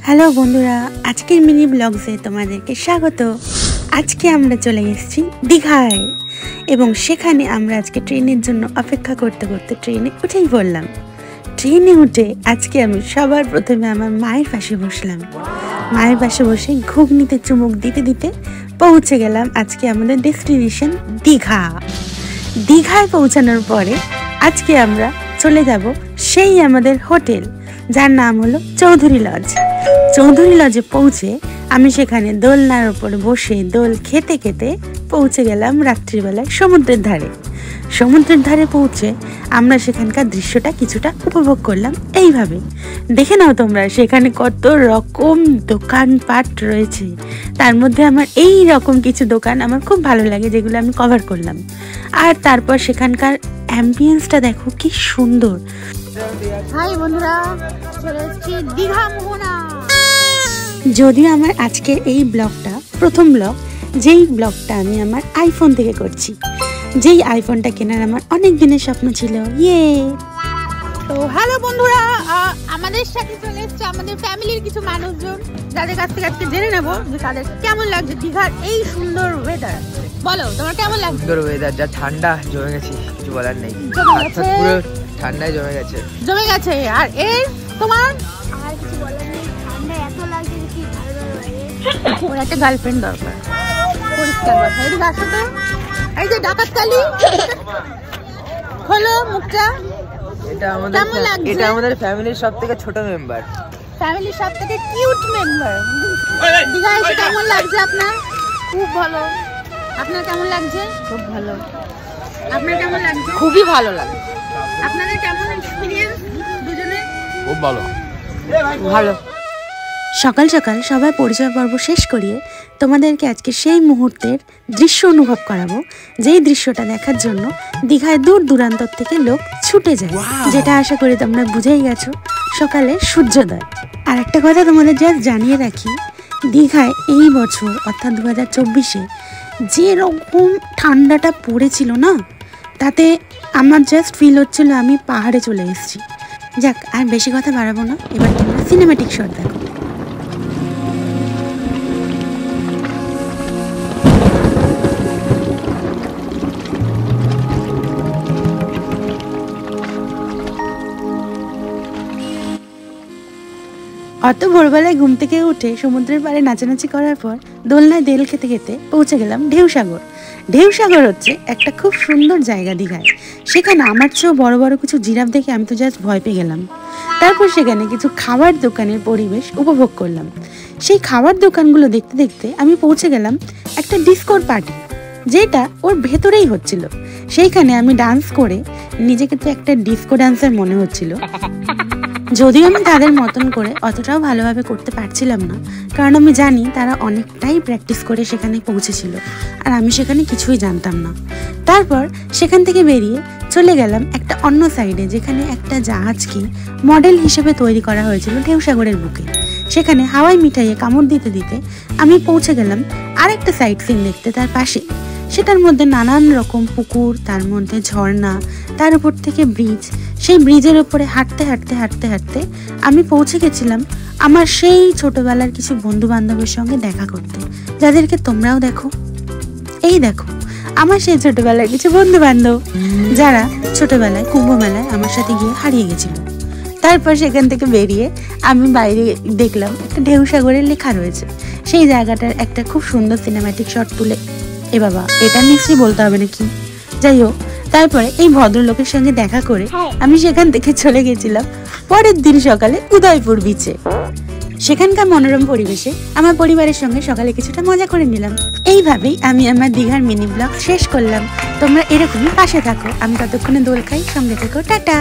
Hello বন্ধুরা, আজকের mini ব্লগসে তোমাদেরকে স্বাগত। আজকে আমরা চলে এসেছি দীঘায় এবং সেখানে আমরা আজকে ট্রেনের জন্য অপেক্ষা করতে করতে ট্রেনে উঠেই পড়লাম। ট্রেনে উঠে আজকে আমি সবার প্রথমে আমার মায়ের পাশে বসলাম। মায়ের পাশে বসে ঘুগনিতে চুমুক দিতে দিতে পৌঁছে গেলাম আজকে আমাদের ডেস্টিনেশন দীঘা। দীঘায় পৌঁছানোর পরে আজকে আমরা চলে যাব সেই আমাদের হোটেল, যার নাম হলো চৌধুরী লজ। চৌধুরী লজে পৌঁছে আমি সেখানে দোলনার উপরে বসে দোল খেতে খেতে পৌঁছে গেলাম রাত্রিবেলায় সমুদ্রের ধারে। সমুদ্রের ধারে পৌঁছে আমরা সেখানকার দৃশ্যটা কিছুটা উপভোগ করলাম। এইভাবে দেখে নাও তোমরা সেখানে কত রকম দোকানপাট রয়েছে। তার মধ্যে আমার এই রকম কিছু দোকান আমার খুব ভালো লাগে, যেগুলো আমি কভার করলাম। আর তারপর সেখানকার অ্যাম্বিয়েন্সটা দেখো কি সুন্দর। হাই বন্ধুরা, চলে এসেছি দীঘা মোহনা। যদিও আমার আজকের এই ব্লগটা প্রথম ব্লগ, যেই ব্লগটা আমি আমার আইফোন থেকে করছি, যেই আইফোনটা কেনার আমার অনেক দিনের স্বপ্ন ছিল। তো হ্যালো বন্ধুরা, আমাদের সাথে চলে এসেছে আমাদের ফ্যামিলির কিছু মানুষজন, যাদের কাছ থেকে আজকে জেনে নেবো যে তাদের কেমন লাগছে দীঘার এই সুন্দর ওয়েদার। বলো তোমার কেমন লাগছে? সুন্দর ওয়েদার, যা ঠান্ডা জমে গেছে, কিছু বলার নেই। পুরো ঠান্ডায় জমে গেছে। আর এই তোমার আর কিছু বলার নেই, ঠান্ডা এত লাগছে কি ভালো লাগে। ওর একটা গার্লফ্রেন্ড দরকার, পরিষ্কার কথা। এদিকে আসো তো, এই যে ডাকাত কালী, খোলো মুখটা। এটা আমাদের ফ্যামিলির সবথেকে ছোট মেম্বার, ফ্যামিলির সবথেকে কিউট মেম্বার। দীঘা এসে কেমন লাগছে আপনার? খুব ভালো। আপনার কেমন লাগছে? খুব ভালো। আপনার কেমন লাগছে? খুবই ভালো লাগে। আপনাদের কেমন এক্সপেরিয়েন্স দুজনে? খুব ভালো। সকাল সকাল সবাই পরিচয় পর্ব শেষ করিয়ে তোমাদেরকে আজকে সেই মুহূর্তের দৃশ্য অনুভব করাবো, যেই দৃশ্যটা দেখার জন্য দীঘায় দূর দূরান্তর থেকে লোক ছুটে যায়। যেটা আশা করি তোমরা বুঝেই গেছো, সকালে সূর্যোদয়। আর একটা কথা তোমাদের জাস্ট জানিয়ে রাখি, দীঘায় এই বছর অর্থাৎ 2024-এ যেরকম ঠান্ডাটা পড়েছিল না, তাতে আমার জাস্ট ফিল হচ্ছিল আমি পাহাড়ে চলে এসেছি। যাক, আর বেশি কথা বাড়াবো না, এবার তোমরা সিনেম্যাটিক শট দেখো। অত ভোরবেলায় ঘুম থেকে উঠে সমুদ্রের পাড়ে নাচানাচি করার পর দোলনায় দেল খেতে খেতে পৌঁছে গেলাম ঢেউসাগর। ঢেউসাগর হচ্ছে একটা খুব সুন্দর জায়গা দীঘায়। সেখানে আমার চেয়েও বড় বড় কিছু জিরাফ দেখে আমি তো জাস্ট ভয় পেয়ে গেলাম। তারপর সেখানে কিছু খাবার দোকানের পরিবেশ উপভোগ করলাম। সেই খাবার দোকানগুলো দেখতে দেখতে আমি পৌঁছে গেলাম একটা ডিস্কোর পার্টি, যেটা ওর ভেতরেই হচ্ছিল। সেইখানে আমি ডান্স করে নিজেকে তো একটা ডিস্কো ডান্সার মনে হচ্ছিল। যদিও আমি তাদের মতন করে অতটাও ভালোভাবে করতে পারছিলাম না, কারণ আমি জানি তারা অনেকটাই প্র্যাকটিস করে সেখানে পৌঁছেছিল, আর আমি সেখানে কিছুই জানতাম না। তারপর সেখান থেকে বেরিয়ে চলে গেলাম একটা অন্য সাইডে, যেখানে একটা জাহাজকে মডেল হিসেবে তৈরি করা হয়েছিল ঢেউসাগরের বুকে। সেখানে হাওয়াই মিঠাইয়ে কামড় দিতে দিতে আমি পৌঁছে গেলাম আরেকটা সাইট সিন দেখতে তার পাশে। সেটার মধ্যে নানান রকম পুকুর, তার মধ্যে ঝর্ণা, তার উপর থেকে ব্রিজ। সেই ব্রিজের উপরে হাঁটতে হাঁটতে হাঁটতে হাঁটতে আমি পৌঁছে গেছিলাম আমার সেই ছোটবেলার কিছু বন্ধু বান্ধবের সঙ্গে দেখা করতে, যাদেরকে তোমরাও দেখো। এই দেখো আমার সেই ছোটবেলার কিছু বন্ধু বান্ধব, যারা ছোটবেলায় কুম্ভ মেলায় আমার সাথে গিয়ে হারিয়ে গেছিল। তারপর সেখান থেকে বেরিয়ে আমি বাইরে দেখলাম একটা ঢেউসাগরের লেখা রয়েছে। সেই জায়গাটার একটা খুব সুন্দর সিনেম্যাটিক শট তুলে, এ বাবা, এটা নিশ্চয়ই বলতে হবে নাকি, যাই হোক। তারপরে এই ভদ্রলোকের সঙ্গে দেখা করে আমি সেখান থেকে চলে গেছিলাম পরের দিন সকালে উদয়পুর বিচে। সেখানকার মনোরম পরিবেশে আমার পরিবারের সঙ্গে সকালে কিছুটা মজা করে নিলাম। এইভাবেই আমি আমার দীঘার মিনি ব্লগ শেষ করলাম। তোমরা এরকমই পাশে থাকো, আমি ততক্ষণে দোল খাই, সঙ্গে থেকো। টাটা।